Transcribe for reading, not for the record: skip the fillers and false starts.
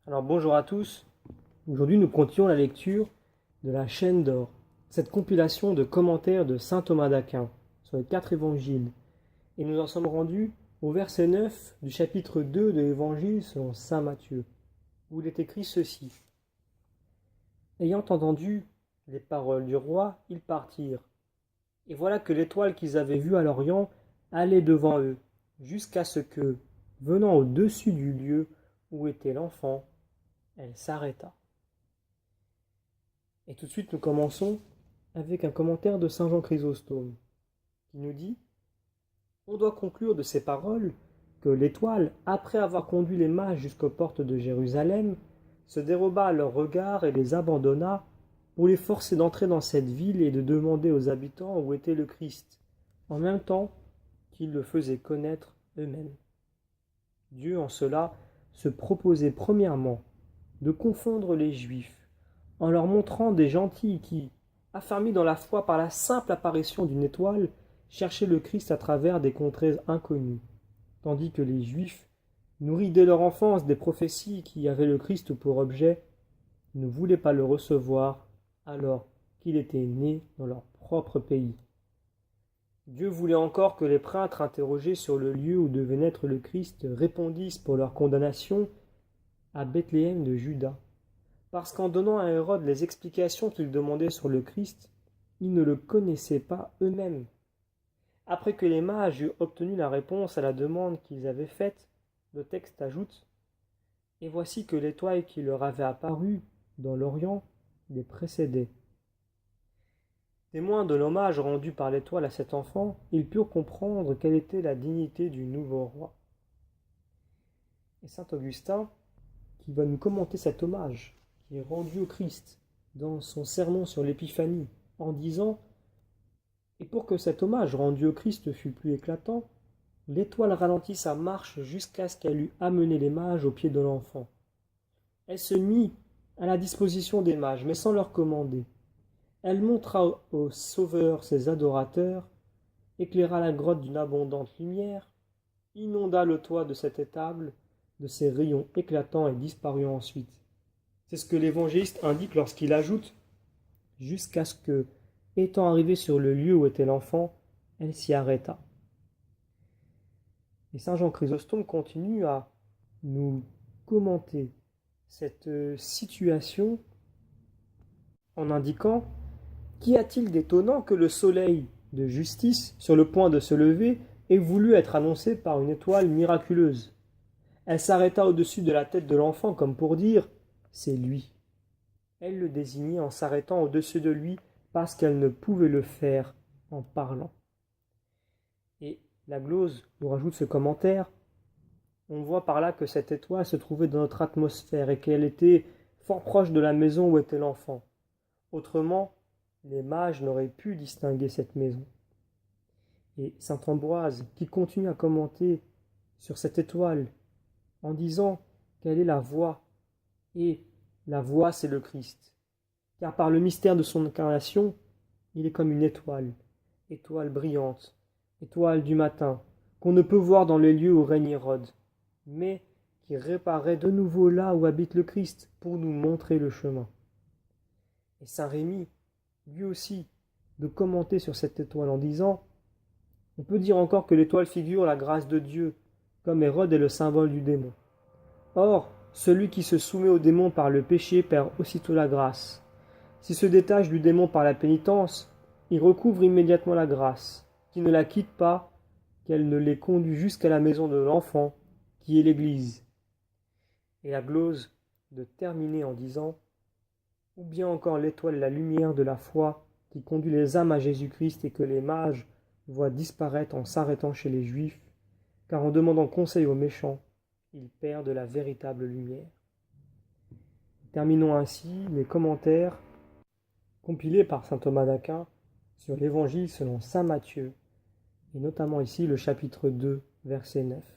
Alors bonjour à tous, aujourd'hui nous continuons la lecture de la Chaîne d'Or, cette compilation de commentaires de saint Thomas d'Aquin sur les 4 évangiles. Et nous en sommes rendus au verset 9 du chapitre 2 de l'évangile selon saint Matthieu, où il est écrit ceci. Ayant entendu les paroles du roi, ils partirent. Et voilà que l'étoile qu'ils avaient vue à l'Orient allait devant eux, jusqu'à ce que, venant au-dessus du lieu où était l'enfant, elle s'arrêta. Et tout de suite, nous commençons avec un commentaire de saint Jean Chrysostome, qui nous dit « On doit conclure de ces paroles que l'étoile, après avoir conduit les mages jusqu'aux portes de Jérusalem, se déroba à leurs regards et les abandonna pour les forcer d'entrer dans cette ville et de demander aux habitants où était le Christ, en même temps qu'ils le faisaient connaître eux-mêmes. Dieu, en cela, se proposait premièrement de confondre les Juifs, en leur montrant des gentils qui, affermis dans la foi par la simple apparition d'une étoile, cherchaient le Christ à travers des contrées inconnues, tandis que les Juifs, nourris dès leur enfance des prophéties qui avaient le Christ pour objet, ne voulaient pas le recevoir alors qu'il était né dans leur propre pays. Dieu voulait encore que les prêtres interrogés sur le lieu où devait naître le Christ répondissent pour leur condamnation à Bethléem de Juda, parce qu'en donnant à Hérode les explications qu'ils demandaient sur le Christ, ils ne le connaissaient pas eux-mêmes. Après que les mages eurent obtenu la réponse à la demande qu'ils avaient faite, le texte ajoute « Et voici que l'étoile qui leur avait apparu dans l'Orient les précédait. » Témoins de l'hommage rendu par l'étoile à cet enfant, ils purent comprendre quelle était la dignité du nouveau roi. Et saint Augustin, qui va nous commenter cet hommage qui est rendu au Christ dans son sermon sur l'Épiphanie, en disant « Et pour que cet hommage rendu au Christ fût plus éclatant, l'étoile ralentit sa marche jusqu'à ce qu'elle eût amené les mages au pied de l'enfant. Elle se mit à la disposition des mages, mais sans leur commander. Elle montra au Sauveur ses adorateurs, éclaira la grotte d'une abondante lumière, inonda le toit de cette étable de ses rayons éclatants et disparut ensuite. » C'est ce que l'évangéliste indique lorsqu'il ajoute « jusqu'à ce que, étant arrivée sur le lieu où était l'enfant, elle s'y arrêta. » Et saint Jean Chrysostome continue à nous commenter cette situation en indiquant « Qu'y a-t-il d'étonnant que le soleil de justice, sur le point de se lever, ait voulu être annoncé par une étoile miraculeuse ? Elle s'arrêta au-dessus de la tête de l'enfant comme pour dire « c'est lui ». Elle le désignait en s'arrêtant au-dessus de lui parce qu'elle ne pouvait le faire en parlant. » Et la glose nous rajoute ce commentaire. On voit par là que cette étoile se trouvait dans notre atmosphère et qu'elle était fort proche de la maison où était l'enfant. Autrement, les mages n'auraient pu distinguer cette maison. Et saint Ambroise, qui continue à commenter sur cette étoile en disant qu'elle est la voix, et la voix c'est le Christ. Car par le mystère de son incarnation, il est comme une étoile brillante, étoile du matin, qu'on ne peut voir dans les lieux où règne Hérode, mais qui réapparaît de nouveau là où habite le Christ pour nous montrer le chemin. Et saint Rémi, lui aussi, de commenter sur cette étoile en disant « On peut dire encore que l'étoile figure la grâce de Dieu, comme Hérode est le symbole du démon. Or, celui qui se soumet au démon par le péché perd aussitôt la grâce. S'il se détache du démon par la pénitence, il recouvre immédiatement la grâce, qui ne la quitte pas, qu'elle ne l'ait conduit jusqu'à la maison de l'enfant, qui est l'Église. » Et la glose de terminer en disant « Ou bien encore l'étoile, la lumière de la foi, qui conduit les âmes à Jésus-Christ et que les mages voient disparaître en s'arrêtant chez les Juifs, car en demandant conseil aux méchants, ils perdent la véritable lumière. » Terminons ainsi les commentaires compilés par saint Thomas d'Aquin sur l'évangile selon saint Matthieu, et notamment ici le chapitre 2, verset 9.